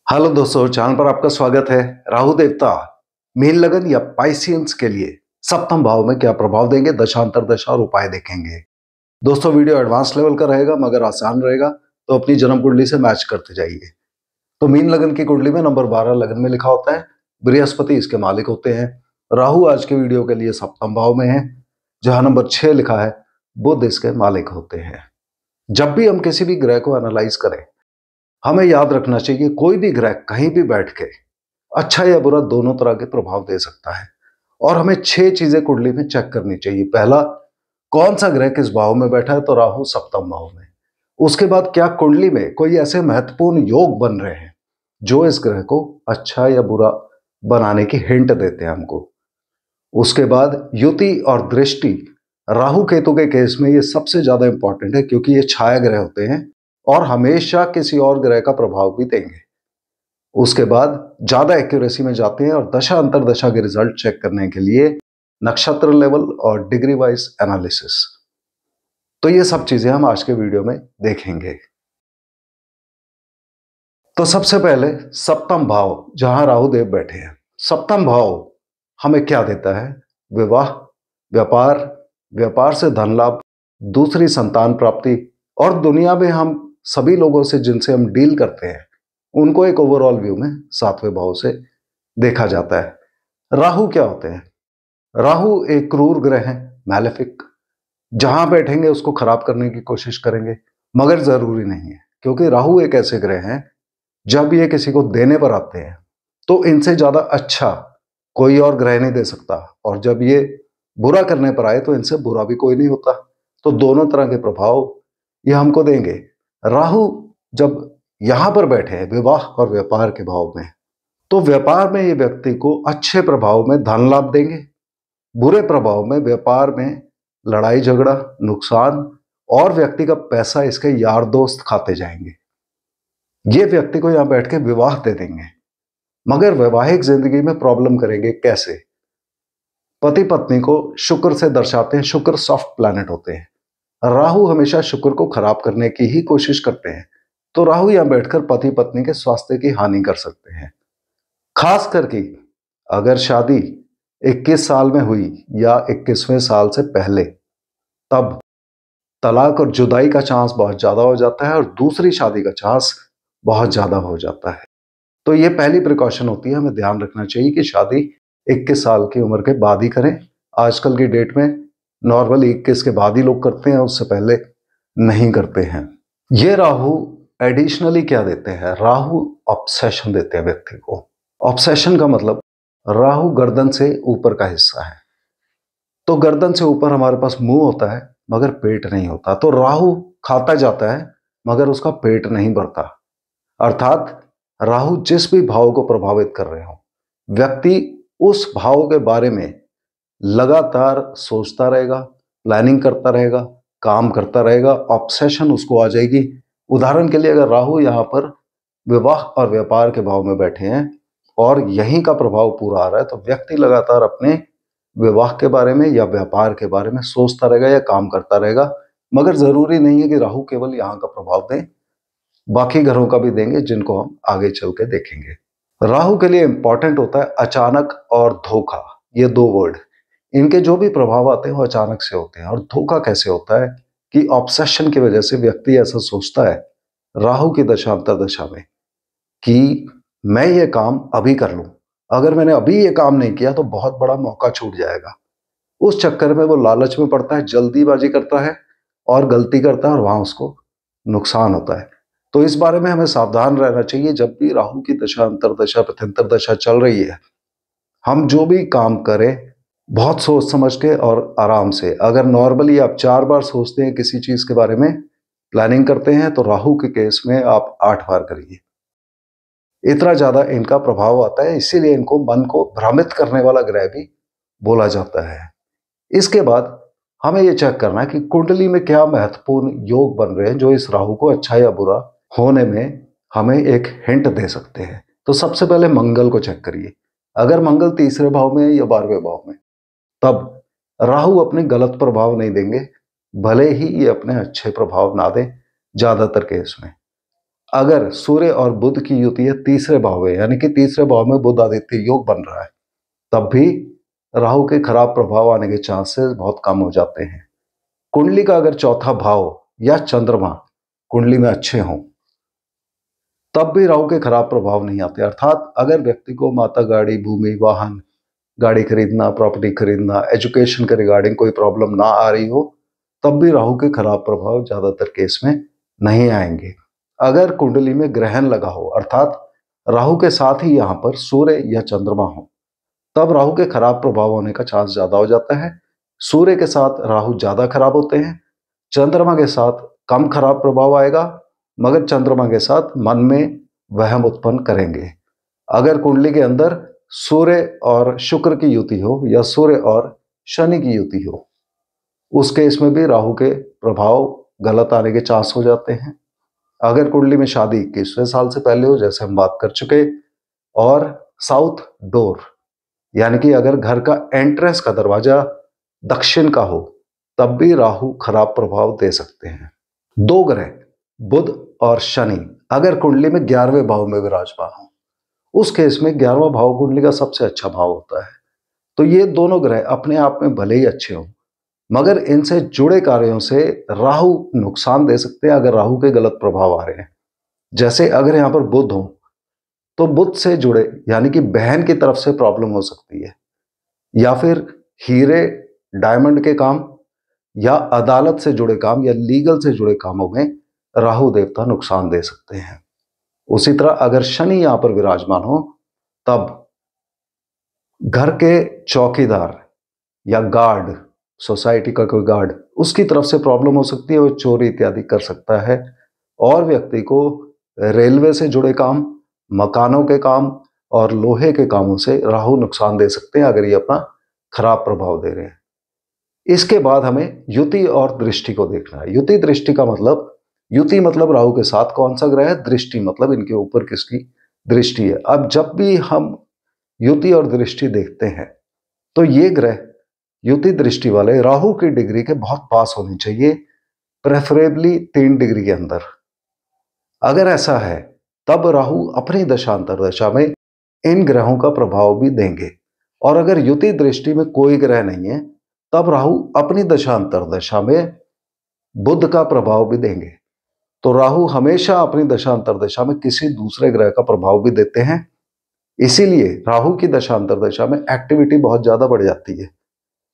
Hello दोस्तों, channel पर आपका स्वागत है। राहु देवता मीन लगन या पाइसियंस के लिए सप्तम भाव में क्या प्रभाव देंगे, दशांतर दशा और उपाय देखेंगे। दोस्तों, वीडियो एडवांस लेवल का रहेगा मगर आसान रहेगा, तो अपनी जन्म कुंडली से मैच करते जाइए। तो मीन लगन की कुंडली में नंबर 12 लगन में लिखा होता है, बृहस्पति इसके मालिक होते हैं। राहु आज के वीडियो के लिए सप्तम भाव में है, जहां नंबर 6 लिखा है, बुध इसके मालिक होते हैं। जब भी हम किसी भी ग्रह को एनालाइज करें, हमें याद रखना चाहिए कोई भी ग्रह कहीं भी बैठ के अच्छा या बुरा दोनों तरह के प्रभाव दे सकता है, और हमें 6 चीजें कुंडली में चेक करनी चाहिए। पहला, कौन सा ग्रह किस भाव में बैठा है, तो राहु सप्तम भाव में। उसके बाद क्या कुंडली में कोई ऐसे महत्वपूर्ण योग बन रहे हैं जो इस ग्रह को अच्छा या बुरा बनाने की हिंट देते हैं हमको। उसके बाद युति और दृष्टि, राहु केतु के केस में ये सबसे ज्यादा इंपॉर्टेंट है, क्योंकि ये छाया ग्रह होते हैं और हमेशा किसी और ग्रह का प्रभाव भी देंगे। उसके बाद ज्यादा एक्यूरेसी में जाते हैं और दशा अंतर दशा के रिजल्ट चेक करने के लिए नक्षत्र लेवल और डिग्री वाइज एनालिसिस। तो ये सब चीजें हम आज के वीडियो में देखेंगे। तो सबसे पहले सप्तम भाव, जहां राहु देव बैठे हैं। सप्तम भाव हमें क्या देता है? विवाह, व्यापार, व्यापार से धन लाभ, दूसरी संतान प्राप्ति, और दुनिया में हम सभी लोगों से जिनसे हम डील करते हैं उनको एक ओवरऑल व्यू में 7वें भाव से देखा जाता है। राहु क्या होते हैं? राहु एक क्रूर ग्रह है, मैलेफिक। जहां बैठेंगे उसको खराब करने की कोशिश करेंगे, मगर जरूरी नहीं है, क्योंकि राहु एक ऐसे ग्रह हैं, जब ये किसी को देने पर आते हैं तो इनसे ज्यादा अच्छा कोई और ग्रह नहीं दे सकता, और जब ये बुरा करने पर आए तो इनसे बुरा भी कोई नहीं होता। तो दोनों तरह के प्रभाव ये हमको देंगे। राहु जब यहां पर बैठे हैं विवाह और व्यापार के भाव में, तो व्यापार में ये व्यक्ति को अच्छे प्रभाव में धन लाभ देंगे, बुरे प्रभाव में व्यापार में लड़ाई झगड़ा, नुकसान, और व्यक्ति का पैसा इसके यार दोस्त खाते जाएंगे। ये व्यक्ति को यहां बैठ के विवाह दे देंगे, मगर वैवाहिक जिंदगी में प्रॉब्लम करेंगे। कैसे? पति पत्नी को शुक्र से दर्शाते हैं, शुक्र सॉफ्ट प्लैनेट होते हैं, राहु हमेशा शुक्र को खराब करने की ही कोशिश करते हैं। तो राहु यहां बैठकर पति पत्नी के स्वास्थ्य की हानि कर सकते हैं। खास करके अगर शादी 21 साल में हुई या 21वें साल से पहले, तब तलाक और जुदाई का चांस बहुत ज्यादा हो जाता है और दूसरी शादी का चांस बहुत ज्यादा हो जाता है। तो ये पहली प्रिकॉशन होती है, हमें ध्यान रखना चाहिए कि शादी 21 साल की उम्र के बाद ही करें। आजकल की डेट में नॉर्मली 21 के बाद ही लोग करते हैं, उससे पहले नहीं करते हैं। ये राहु एडिशनली क्या देते हैं? राहु ऑब्सेशन देते हैं व्यक्ति को। ऑब्सेशन का मतलब, राहु गर्दन से ऊपर का हिस्सा है, तो गर्दन से ऊपर हमारे पास मुंह होता है मगर पेट नहीं होता। तो राहु खाता जाता है मगर उसका पेट नहीं भरता। अर्थात राहु जिस भी भाव को प्रभावित कर रहे हो, व्यक्ति उस भाव के बारे में लगातार सोचता रहेगा, प्लानिंग करता रहेगा, काम करता रहेगा, ऑब्सेशन उसको आ जाएगी। उदाहरण के लिए, अगर राहु यहां पर विवाह और व्यापार के भाव में बैठे हैं और यहीं का प्रभाव पूरा आ रहा है, तो व्यक्ति लगातार अपने विवाह के बारे में या व्यापार के बारे में सोचता रहेगा या काम करता रहेगा। मगर जरूरी नहीं है कि राहु केवल यहां का प्रभाव दें, बाकी घरों का भी देंगे, जिनको हम आगे चल के देखेंगे। राहु के लिए इंपॉर्टेंट होता है अचानक और धोखा, ये 2 वर्ड। इनके जो भी प्रभाव आते हैं वो अचानक से होते हैं। और धोखा कैसे होता है कि ऑब्सेशन की वजह से व्यक्ति ऐसा सोचता है राहु की दशा अंतर दशा में कि मैं ये काम अभी कर लूं, अगर मैंने अभी ये काम नहीं किया तो बहुत बड़ा मौका छूट जाएगा। उस चक्कर में वो लालच में पड़ता है, जल्दीबाजी करता है और गलती करता है, और वहां उसको नुकसान होता है। तो इस बारे में हमें सावधान रहना चाहिए। जब भी राहु की दशा अंतर दशा पथंतर दशा चल रही है, हम जो भी काम करें बहुत सोच समझ के और आराम से। अगर नॉर्मली आप 4 बार सोचते हैं किसी चीज के बारे में, प्लानिंग करते हैं, तो राहु के केस में आप 8 बार करिए। इतना ज्यादा इनका प्रभाव आता है, इसीलिए इनको मन को भ्रमित करने वाला ग्रह भी बोला जाता है। इसके बाद हमें यह चेक करना है कि कुंडली में क्या महत्वपूर्ण योग बन रहे हैं जो इस राहु को अच्छा या बुरा होने में हमें एक हिंट दे सकते हैं। तो सबसे पहले मंगल को चेक करिए। अगर मंगल तीसरे भाव में है या 12वें भाव में, तब राहु अपने गलत प्रभाव नहीं देंगे, भले ही ये अपने अच्छे प्रभाव ना दें ज्यादातर केस में। अगर सूर्य और बुध की युति है तीसरे भाव में, यानी कि तीसरे भाव में बुध आदित्य योग बन रहा है, तब भी राहु के खराब प्रभाव आने के चांसेस बहुत कम हो जाते हैं। कुंडली का अगर चौथा भाव या चंद्रमा कुंडली में अच्छे हों तब भी राहु के खराब प्रभाव नहीं आते। अर्थात अगर व्यक्ति को माता, गाड़ी, भूमि, वाहन, गाड़ी खरीदना, प्रॉपर्टी खरीदना, एजुकेशन के रिगार्डिंग कोई प्रॉब्लम ना आ रही हो, तब भी राहु के खराब प्रभाव ज्यादातर केस में नहीं आएंगे। अगर कुंडली में ग्रहण लगा हो, अर्थात राहु के साथ ही यहां पर सूर्य या चंद्रमा हो, तब राहु के खराब प्रभाव होने का चांस ज्यादा हो जाता है। सूर्य के साथ राहु ज्यादा खराब होते हैं, चंद्रमा के साथ कम खराब प्रभाव आएगा, मगर चंद्रमा के साथ मन में वहम उत्पन्न करेंगे। अगर कुंडली के अंदर सूर्य और शुक्र की युति हो या सूर्य और शनि की युति हो, उस केस में भी राहु के प्रभाव गलत आने के चांस हो जाते हैं। अगर कुंडली में शादी 21वें साल से पहले हो, जैसे हम बात कर चुके, और साउथ डोर यानी कि अगर घर का एंट्रेंस का दरवाजा दक्षिण का हो, तब भी राहु खराब प्रभाव दे सकते हैं। दो ग्रह बुध और शनि अगर कुंडली में 11वें भाव में विराजमान हो, उस केस में 11वां भाव कुंडली का सबसे अच्छा भाव होता है। तो ये दोनों ग्रह अपने आप में भले ही अच्छे हों, मगर इनसे जुड़े कार्यों से राहु नुकसान दे सकते हैं अगर राहु के गलत प्रभाव आ रहे हैं। जैसे अगर यहां पर बुध हो तो बुध से जुड़े यानी कि बहन की तरफ से प्रॉब्लम हो सकती है, या फिर हीरे डायमंड के काम या अदालत से जुड़े काम या लीगल से जुड़े कामों में राहु देवता नुकसान दे सकते हैं। उसी तरह अगर शनि यहां पर विराजमान हो, तब घर के चौकीदार या गार्ड, सोसाइटी का कोई गार्ड, उसकी तरफ से प्रॉब्लम हो सकती है, वो चोरी इत्यादि कर सकता है। और व्यक्ति को रेलवे से जुड़े काम, मकानों के काम और लोहे के कामों से राहु नुकसान दे सकते हैं अगर ये अपना खराब प्रभाव दे रहे हैं। इसके बाद हमें युति और दृष्टि को देखना है। युति दृष्टि का मतलब, युति मतलब राहु के साथ कौन सा ग्रह है, दृष्टि मतलब इनके ऊपर किसकी दृष्टि है। अब जब भी हम युति और दृष्टि देखते हैं तो ये ग्रह युति दृष्टि वाले राहु की डिग्री के बहुत पास होने चाहिए, प्रेफरेबली 3 डिग्री के अंदर। अगर ऐसा है तब राहु अपनी दशांतर दशा में इन ग्रहों का प्रभाव भी देंगे, और अगर युति दृष्टि में कोई ग्रह नहीं है तब राहु अपनी दशांतर दशा में बुध का प्रभाव भी देंगे। तो राहु हमेशा अपनी दशांतर दशा में किसी दूसरे ग्रह का प्रभाव भी देते हैं। इसीलिए राहु की दशांतर दशा में एक्टिविटी बहुत ज्यादा बढ़ जाती है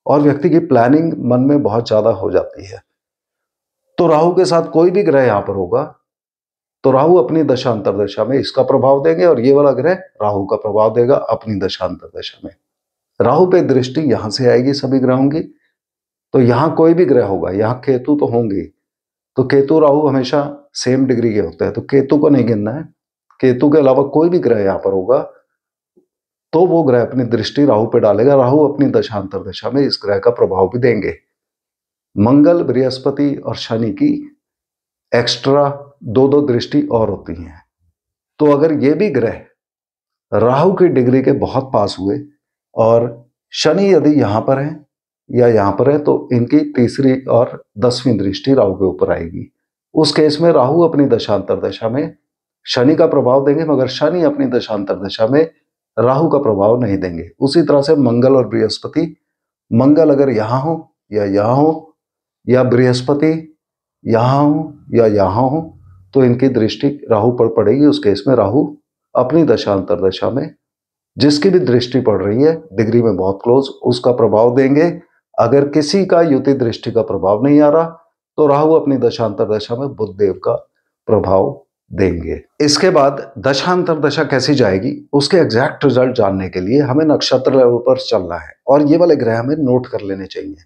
और व्यक्ति की प्लानिंग मन में बहुत ज्यादा हो जाती है। तो राहु के साथ कोई भी ग्रह यहां पर होगा तो राहु अपनी दशांतर दशा में इसका प्रभाव देंगे, और ये वाला ग्रह राहु का प्रभाव देगा अपनी दशांतर दशा में। राहु पे दृष्टि यहां से आएगी सभी ग्रहों की, तो यहां कोई भी ग्रह होगा, यहां केतु तो होंगे, तो केतु राहु हमेशा सेम डिग्री के होते हैं, तो केतु को नहीं गिनना है। केतु के अलावा कोई भी ग्रह यहां पर होगा तो वो ग्रह अपनी दृष्टि राहु पे डालेगा, राहु अपनी दशांतर दशा में इस ग्रह का प्रभाव भी देंगे। मंगल, बृहस्पति और शनि की एक्स्ट्रा 2-2 दृष्टि और होती हैं। तो अगर ये भी ग्रह राहु की डिग्री के बहुत पास हुए और शनि यदि यहां पर है या यहां पर है, तो इनकी तीसरी और 10वीं दृष्टि राहु के ऊपर आएगी। उस केस में राहु अपनी दशांतर दशा में शनि का प्रभाव देंगे, मगर शनि अपनी दशांतर दशा में राहु का प्रभाव नहीं देंगे। उसी तरह से मंगल और बृहस्पति, मंगल अगर यहां हो या बृहस्पति यहां हो या यहां हो, तो इनकी दृष्टि राहु पर पड़ेगी। उस केस में राहु अपनी दशांतर दशा में जिसकी भी दृष्टि पड़ रही है डिग्री में बहुत क्लोज, उसका प्रभाव देंगे। अगर किसी का युति दृष्टि का प्रभाव नहीं आ रहा तो राहु अपनी दशांतर दशा में बुध देव का प्रभाव देंगे। इसके बाद दशांतर दशा कैसी जाएगी उसके एग्जैक्ट रिजल्ट जानने के लिए हमें नक्षत्र लेवल पर चलना है, और ये वाले ग्रह हमें नोट कर लेने चाहिए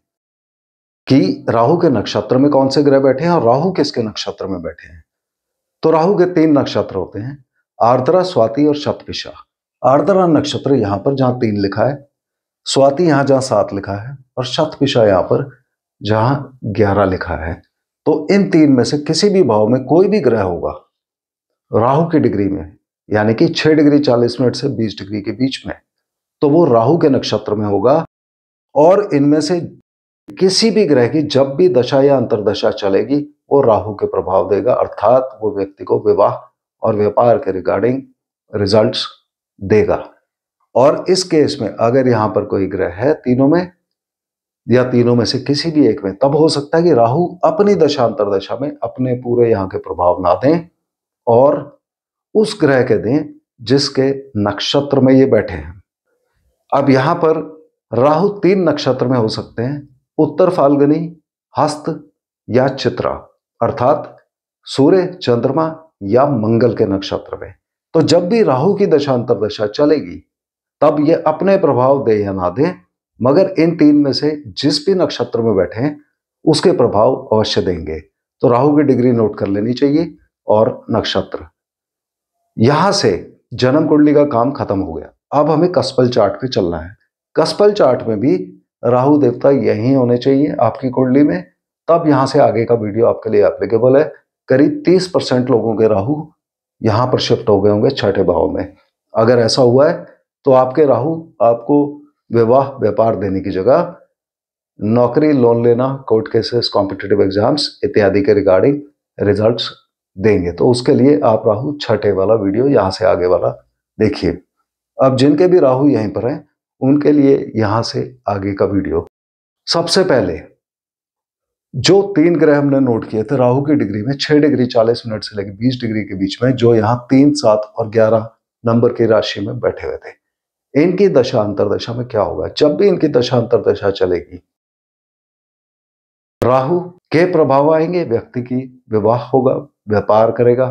कि राहु के नक्षत्र में कौन से ग्रह बैठे हैं और राहु किसके नक्षत्र में बैठे हैं। तो राहु के 3 नक्षत्र होते हैं, आर्द्रा, स्वाति और शतभिषा। आर्द्रा नक्षत्र यहां पर जहां 3 लिखा है, स्वाति यहां जहां 7 लिखा है, और शतभिषा यहां पर जहां 11 लिखा है। तो इन 3 में से किसी भी भाव में कोई भी ग्रह होगा राहु की डिग्री में, यानी कि 6 डिग्री 40 मिनट से 20 डिग्री के बीच में, तो वो राहु के नक्षत्र में होगा। और इनमें से किसी भी ग्रह की जब भी दशा या अंतरदशा चलेगी वो राहु के प्रभाव देगा, अर्थात वो व्यक्ति को विवाह और व्यापार के रिगार्डिंग रिजल्ट्स देगा। और इस केस में अगर यहां पर कोई ग्रह है तीनों में या तीनों में से किसी भी एक में, तब हो सकता है कि राहु अपनी दशांतर दशा में अपने पूरे यहां के प्रभाव ना दें और उस ग्रह के दें जिसके नक्षत्र में ये बैठे हैं। अब यहां पर राहु 3 नक्षत्र में हो सकते हैं, उत्तर फाल्गुनी, हस्त या चित्रा, अर्थात सूर्य, चंद्रमा या मंगल के नक्षत्र में। तो जब भी राहु की दशांतर दशा चलेगी तब ये अपने प्रभाव दे या ना दे, मगर इन 3 में से जिस भी नक्षत्र में बैठे हैं उसके प्रभाव अवश्य देंगे। तो राहु की डिग्री नोट कर लेनी चाहिए और नक्षत्र। यहां से जन्म कुंडली का काम खत्म हो गया। अब हमें कस्पल चार्ट पे चलना है। कस्पल चार्ट में भी राहु देवता यही होने चाहिए आपकी कुंडली में, तब यहां से आगे का वीडियो आपके लिए एप्लीकेबल है। करीब 30% लोगों के राहु यहां पर शिफ्ट हो गए होंगे छठे भाव में। अगर ऐसा हुआ है तो आपके राहु आपको विवाह व्यापार देने की जगह नौकरी, लोन लेना, कोर्ट केसेस, कॉम्पिटिटिव एग्जाम्स इत्यादि के रिगार्डिंग रिजल्ट्स देंगे। तो उसके लिए आप राहु छठे वाला वीडियो यहां से आगे वाला देखिए। अब जिनके भी राहु यहीं पर हैं उनके लिए यहां से आगे का वीडियो। सबसे पहले जो 3 ग्रह हमने नोट किए थे राहु की डिग्री में 6 डिग्री 40 मिनट से लेकर 20 डिग्री के बीच में, जो यहां 3, 7 और 11 नंबर की राशि में बैठे हुए थे, इनकी दशा अंतरदशा में क्या होगा? जब भी इनकी दशा अंतरदशा चलेगी राहु के प्रभाव आएंगे, व्यक्ति की विवाह होगा, व्यापार करेगा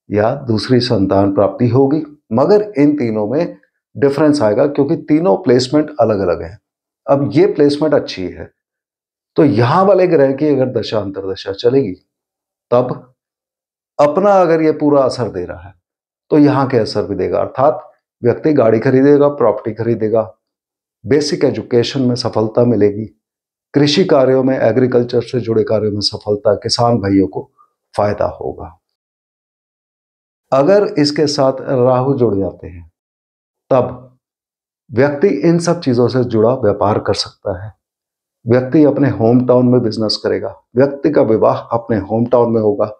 या दूसरी संतान प्राप्ति होगी। मगर इन तीनों में डिफरेंस आएगा क्योंकि तीनों प्लेसमेंट अलग अलग हैं। अब ये प्लेसमेंट अच्छी है तो यहां वाले ग्रह की अगर दशा अंतरदशा चलेगी तब अपना अगर ये पूरा असर दे रहा है तो यहां के असर भी देगा, अर्थात व्यक्ति गाड़ी खरीदेगा, प्रॉपर्टी खरीदेगा, बेसिक एजुकेशन में सफलता मिलेगी, कृषि कार्यों में, एग्रीकल्चर से जुड़े कार्यों में सफलता, किसान भाइयों को फायदा होगा। अगर इसके साथ राहु जुड़ जाते हैं तब व्यक्ति इन सब चीजों से जुड़ा व्यापार कर सकता है, व्यक्ति अपने होम टाउन में बिजनेस करेगा, व्यक्ति का विवाह अपने होम टाउन में होगा,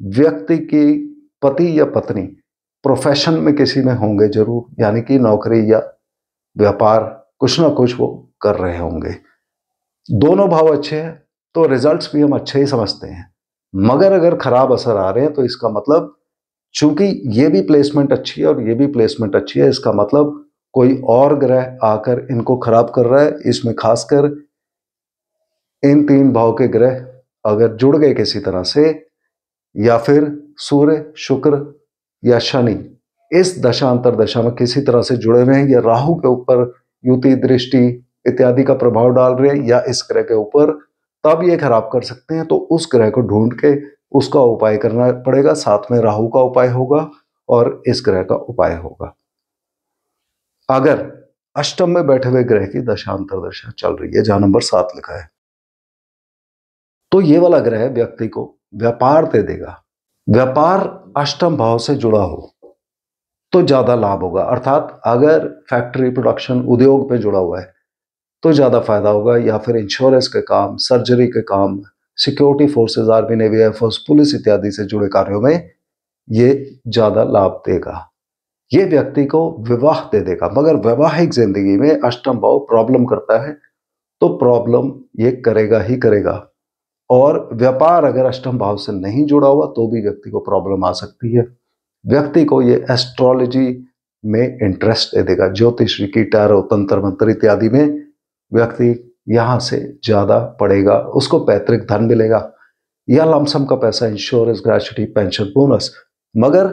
व्यक्ति की पति या पत्नी प्रोफेशन में किसी में होंगे जरूर, यानी कि नौकरी या व्यापार कुछ ना कुछ वो कर रहे होंगे। दोनों भाव अच्छे हैं तो रिजल्ट्स भी हम अच्छे ही समझते हैं। मगर अगर खराब असर आ रहे हैं तो इसका मतलब, चूंकि ये भी प्लेसमेंट अच्छी है और ये भी प्लेसमेंट अच्छी है, इसका मतलब कोई और ग्रह आकर इनको खराब कर रहा है। इसमें खासकर इन 3 भाव के ग्रह अगर जुड़ गए किसी तरह से, या फिर सूर्य, शुक्र या शनि इस दशा अंतरदशा में किसी तरह से जुड़े हुए हैं, या राहु के ऊपर युति, दृष्टि इत्यादि का प्रभाव डाल रहे हैं या इस ग्रह के ऊपर, तब ये खराब कर सकते हैं। तो उस ग्रह को ढूंढ के उसका उपाय करना पड़ेगा, साथ में राहु का उपाय होगा और इस ग्रह का उपाय होगा। अगर अष्टम में बैठे हुए ग्रह की दशा अंतरदशा चल रही है जहां नंबर 7 लिखा है, तो ये वाला ग्रह व्यक्ति को व्यापार दे देगा। व्यापार अष्टम भाव से जुड़ा हो तो ज्यादा लाभ होगा, अर्थात अगर फैक्ट्री, प्रोडक्शन, उद्योग पे जुड़ा हुआ है तो ज्यादा फायदा होगा, या फिर इंश्योरेंस के काम, सर्जरी के काम, security forces, army, navy, air force, police इत्यादि से जुड़े कार्यों में ये ज्यादा लाभ देगा। ये व्यक्ति को विवाह दे देगा। मगर वैवाहिक जिंदगी में अष्टम भाव प्रॉब्लम करता है तो प्रॉब्लम ये करेगा ही करेगा। और व्यापार अगर अष्टम भाव से नहीं जुड़ा हुआ तो भी व्यक्ति को प्रॉब्लम आ सकती है। व्यक्ति को ये एस्ट्रोलॉजी में इंटरेस्ट दे देगा, ज्योतिषी की, टैरो, तंत्र मंत्र इत्यादि में व्यक्ति यहां से ज्यादा पड़ेगा, उसको पैतृक धन मिलेगा या लमसम का पैसा, इंश्योरेंस, ग्रेच्युटी, पेंशन, बोनस। मगर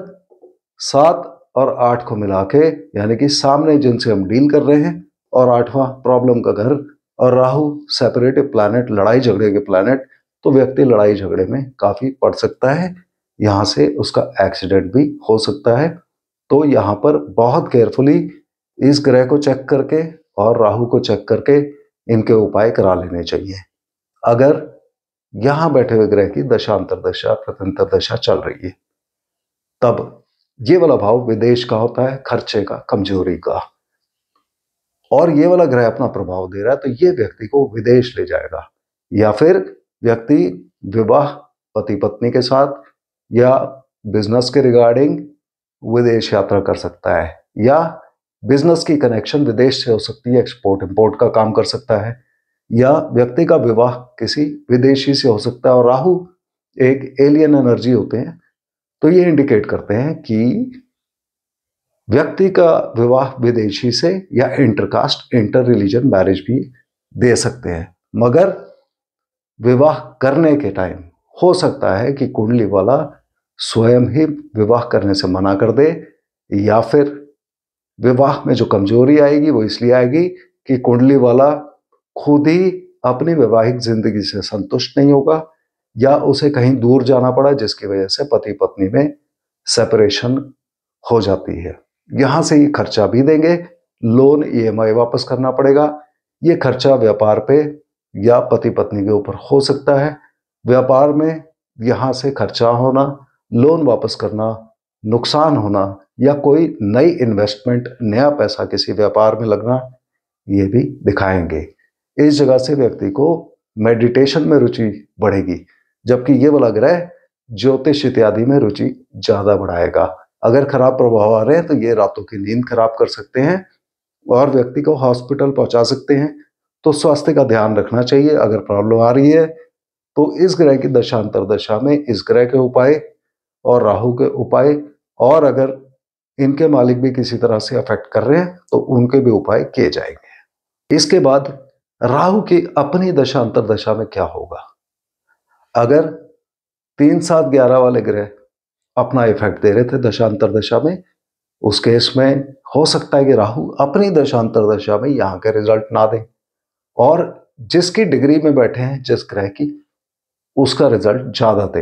7 और 8 को मिला के, यानी कि सामने जिनसे हम डील कर रहे हैं और 8वां प्रॉब्लम का घर, और राहु सेपरेटिव प्लैनेट, लड़ाई झगड़े के प्लैनेट, तो व्यक्ति लड़ाई झगड़े में काफी पड़ सकता है, यहां से उसका एक्सीडेंट भी हो सकता है। तो यहां पर बहुत केयरफुली इस ग्रह को चेक करके और राहु को चेक करके इनके उपाय करा लेने चाहिए। अगर यहां बैठे हुए ग्रह की दशा अंतरदशा, प्रत्यंतर दशा चल रही है, तब ये वाला भाव विदेश का होता है, खर्चे का, कमजोरी का, और ये वाला ग्रह अपना प्रभाव दे रहा है तो ये व्यक्ति को विदेश ले जाएगा, या फिर व्यक्ति विवाह पति पत्नी के साथ या बिजनेस के रिगार्डिंग विदेश यात्रा कर सकता है, या बिजनेस की कनेक्शन विदेश से हो सकती है, एक्सपोर्ट इंपोर्ट का काम कर सकता है, या व्यक्ति का विवाह किसी विदेशी से हो सकता है। और राहु एक एलियन एनर्जी होते हैं, तो ये इंडिकेट करते हैं कि व्यक्ति का विवाह विदेशी से या इंटरकास्ट इंटर रिलीजन मैरिज भी दे सकते हैं। मगर विवाह करने के टाइम हो सकता है कि कुंडली वाला स्वयं ही विवाह करने से मना कर दे, या फिर विवाह में जो कमजोरी आएगी वो इसलिए आएगी कि कुंडली वाला खुद ही अपनी वैवाहिक जिंदगी से संतुष्ट नहीं होगा, या उसे कहीं दूर जाना पड़ा जिसकी वजह से पति पत्नी में सेपरेशन हो जाती है। यहां से ये खर्चा भी देंगे, लोन ईएमआई वापस करना पड़ेगा। ये खर्चा व्यापार पे या पति पत्नी के ऊपर हो सकता है। व्यापार में यहां से खर्चा होना, लोन वापस करना, नुकसान होना, या कोई नई इन्वेस्टमेंट, नया पैसा किसी व्यापार में लगना, ये भी दिखाएंगे। इस जगह से व्यक्ति को मेडिटेशन में रुचि बढ़ेगी, जबकि ये वाला ग्रह ज्योतिष इत्यादि में रुचि ज्यादा बढ़ाएगा। अगर खराब प्रभाव आ रहे हैं तो ये रातों की नींद खराब कर सकते हैं और व्यक्ति को हॉस्पिटल पहुंचा सकते हैं। तो स्वास्थ्य का ध्यान रखना चाहिए। अगर प्रॉब्लम आ रही है तो इस ग्रह की दशांतर दशा में इस ग्रह के उपाय और राहु के उपाय, और अगर इनके मालिक भी किसी तरह से अफेक्ट कर रहे हैं तो उनके भी उपाय किए जाएंगे। इसके बाद राहु की अपनी दशांतर दशा में क्या होगा। अगर 3, 7, 11 वाले ग्रह अपना इफेक्ट दे रहे थे दशांतर दशा में, उस केस में हो सकता है कि राहु अपनी दशांतर दशा में यहां के रिजल्ट ना दें, और जिसकी डिग्री में बैठे हैं जिस ग्रह की, उसका रिजल्ट ज्यादा दे।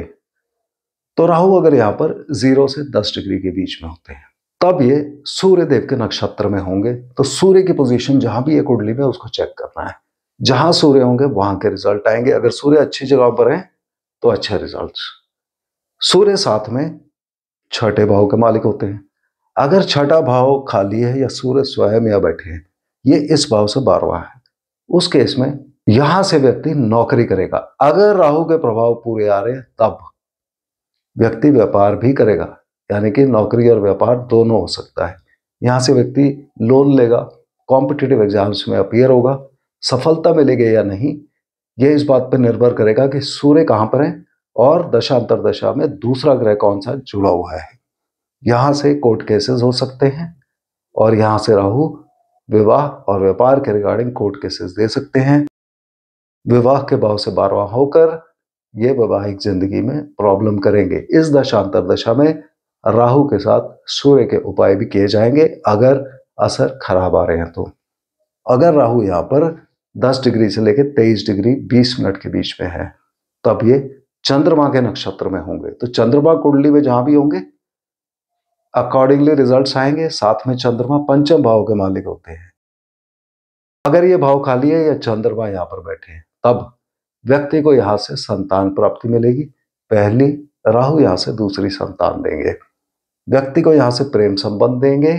तो राहु अगर यहां पर 0 से 10 डिग्री के बीच में होते हैं, तब ये सूर्य देव के नक्षत्र में होंगे। तो सूर्य की पोजीशन जहां भी है कुंडली में, उसको चेक करना है। जहां सूर्य होंगे वहां के रिजल्ट आएंगे। अगर सूर्य अच्छी जगह पर है तो अच्छे रिजल्ट। सूर्य साथ में छठे भाव के मालिक होते हैं। अगर छठा भाव खाली है या सूर्य स्वयं या बैठे हैं, ये इस भाव से 12वां है, उस केस में यहां से व्यक्ति नौकरी करेगा। अगर राहु के प्रभाव पूरे आ रहे हैं तब व्यक्ति व्यापार भी करेगा, यानी कि नौकरी और व्यापार दोनों हो सकता है। यहां से व्यक्ति लोन लेगा, कॉम्पिटिटिव एग्जाम्स में अपीयर होगा, सफलता मिलेगी या नहीं, यह इस बात पर निर्भर करेगा कि सूर्य कहां पर है और दशांतर दशा में दूसरा ग्रह कौन सा जुड़ा हुआ है। यहां से कोर्ट केसेस हो सकते हैं, और यहां से राहु विवाह और व्यापार के रिगार्डिंग कोर्ट केसेस दे सकते हैं। विवाह के भाव से 12वां होकर ये वैवाहिक जिंदगी में प्रॉब्लम करेंगे। इस दशांतर दशा में राहु के साथ सूर्य के उपाय भी किए जाएंगे अगर असर खराब आ रहे हैं तो। अगर राहु यहाँ पर 10 डिग्री से लेकर 23 डिग्री 20 मिनट के बीच में है, तब ये चंद्रमा के नक्षत्र में होंगे। तो चंद्रमा कुंडली में जहां भी होंगे अकॉर्डिंगली रिजल्ट्स आएंगे। साथ में चंद्रमा पंचम भाव के मालिक होते हैं। अगर ये भाव खाली है या चंद्रमा यहाँ पर बैठे हैं, तब व्यक्ति को यहां से संतान प्राप्ति मिलेगी। पहली राहु यहां से दूसरी संतान देंगे। व्यक्ति को यहां से प्रेम संबंध देंगे।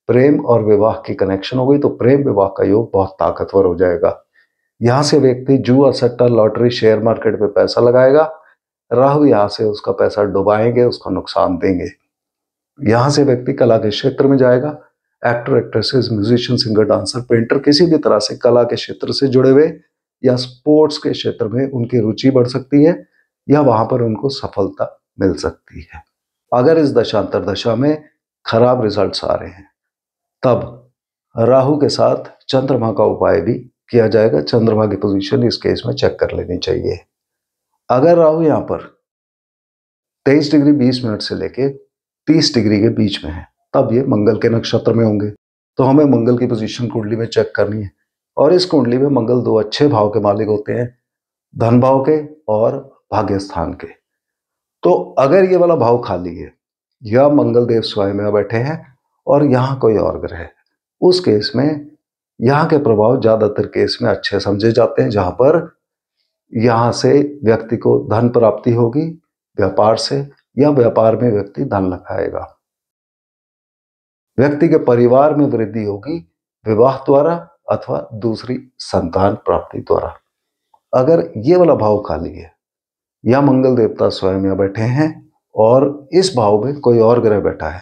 प्रेम और विवाह की कनेक्शन हो गई तो प्रेम विवाह का योग बहुत ताकतवर हो जाएगा। यहां से व्यक्ति जुआ, सट्टा, लॉटरी, शेयर मार्केट पे पैसा लगाएगा। राहु यहां से उसका पैसा डुबाएंगे, उसका नुकसान देंगे। यहां से व्यक्ति कला के क्षेत्र में जाएगा। Actor, actresses, musician, singer, dancer, painter, किसी भी तरह से कला के क्षेत्र से जुड़े हुए या स्पोर्ट्स के क्षेत्र में उनकी रुचि बढ़ सकती है, या वहां पर उनको सफलता मिल सकती है। अगर इस दशांतर दशा में खराब रिजल्ट्स आ रहे हैं, तब राहु के साथ चंद्रमा का उपाय भी किया जाएगा। चंद्रमा की पोजीशन इस केस में चेक कर लेनी चाहिए। अगर राहु यहां पर 23 डिग्री 20 मिनट से लेके 30 डिग्री के बीच में है, तब ये मंगल के नक्षत्र में होंगे। तो हमें मंगल की पोजीशन कुंडली में चेक करनी है, और इस कुंडली में मंगल 2 अच्छे भाव के मालिक होते हैं, धन भाव के और भाग्य स्थान के। तो अगर ये वाला भाव खाली है या मंगल देव स्वयं में बैठे हैं और यहाँ कोई और ग्रह है, उस केस में यहाँ के प्रभाव ज्यादातर केस में अच्छे समझे जाते हैं, जहां पर यहाँ से व्यक्ति को धन प्राप्ति होगी व्यापार से, या व्यापार में व्यक्ति धन लगाएगा। व्यक्ति के परिवार में वृद्धि होगी विवाह द्वारा अथवा दूसरी संतान प्राप्ति द्वारा। अगर ये वाला भाव खाली है या मंगल देवता स्वयं में बैठे हैं और इस भाव में कोई और ग्रह बैठा है,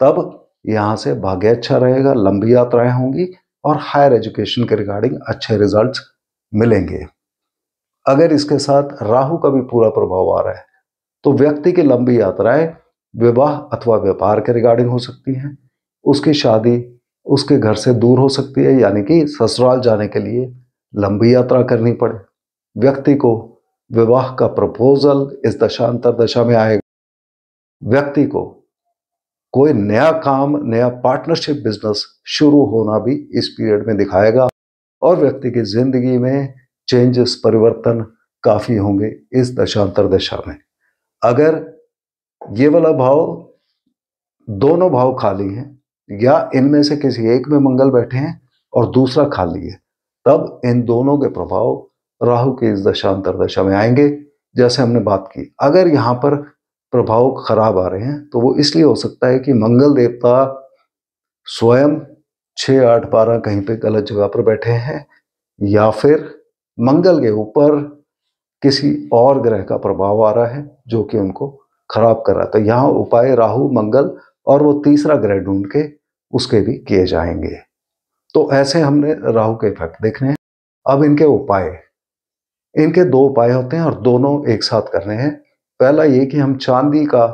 तब यहाँ से भाग्य अच्छा रहेगा, लंबी यात्राएं होंगी और हायर एजुकेशन के रिगार्डिंग अच्छे रिजल्ट्स मिलेंगे। अगर इसके साथ राहु का भी पूरा प्रभाव आ रहा है तो व्यक्ति की लंबी यात्राएं विवाह अथवा व्यापार के रिगार्डिंग हो सकती हैं। उसकी शादी उसके घर से दूर हो सकती है, यानी कि ससुराल जाने के लिए लंबी यात्रा करनी पड़े। व्यक्ति को विवाह का प्रपोजल इस दशा अंतर्दशा में आएगा। व्यक्ति को कोई नया काम, नया पार्टनरशिप बिजनेस शुरू होना भी इस पीरियड में दिखाएगा और व्यक्ति की जिंदगी में चेंजेस, परिवर्तन काफी होंगे इस दशांतर दशा में। अगर ये वाला भाव, दोनों भाव खाली हैं या इनमें से किसी एक में मंगल बैठे हैं और दूसरा खाली है, तब इन दोनों के प्रभाव राहु के इस दशांतर दशा में आएंगे। जैसे हमने बात की, अगर यहाँ पर प्रभाव खराब आ रहे हैं तो वो इसलिए हो सकता है कि मंगल देवता स्वयं 6, 8, 12 कहीं पे गलत जगह पर बैठे हैं या फिर मंगल के ऊपर किसी और ग्रह का प्रभाव आ रहा है जो कि उनको खराब कर रहा है। तो यहाँ उपाय राहु, मंगल और वो तीसरा ग्रह ढूंढ के उसके भी किए जाएंगे। तो ऐसे हमने राहु के इफेक्ट देखने हैं। अब इनके उपाय, इनके 2 उपाय होते हैं और दोनों एक साथ करने हैं। पहला ये कि हम चांदी का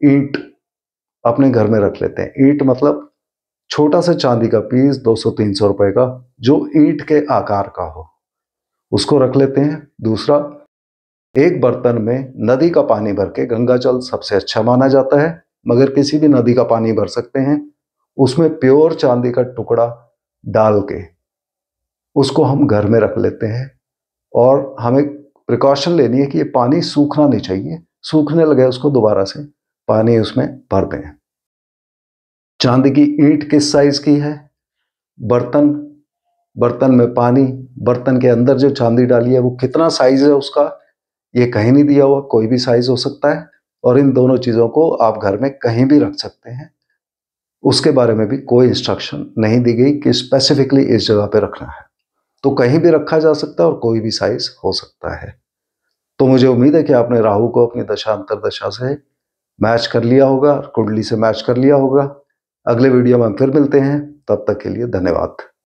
ईंट अपने घर में रख लेते हैं। ईंट मतलब छोटा सा चांदी का पीस 200-300 रुपए का, जो ईंट के आकार का हो, उसको रख लेते हैं। दूसरा, एक बर्तन में नदी का पानी भर के, गंगा जल सबसे अच्छा माना जाता है मगर किसी भी नदी का पानी भर सकते हैं, उसमें प्योर चांदी का टुकड़ा डाल के उसको हम घर में रख लेते हैं। और हमें प्रिकॉशन लेनी है कि ये पानी सूखना नहीं चाहिए, सूखने लगे उसको दोबारा से पानी उसमें भर दें। चांदी की ईंट किस साइज की है, बर्तन में पानी, बर्तन के अंदर जो चांदी डाली है वो कितना साइज है उसका, ये कहीं नहीं दिया हुआ, कोई भी साइज हो सकता है। और इन दोनों चीज़ों को आप घर में कहीं भी रख सकते हैं, उसके बारे में भी कोई इंस्ट्रक्शन नहीं दी गई कि स्पेसिफिकली इस जगह पे रखना है। तो कहीं भी रखा जा सकता है और कोई भी साइज हो सकता है। तो मुझे उम्मीद है कि आपने राहु को अपनी दशा अंतर्दशा से मैच कर लिया होगा, कुंडली से मैच कर लिया होगा। अगले वीडियो में हम फिर मिलते हैं, तब तक के लिए धन्यवाद।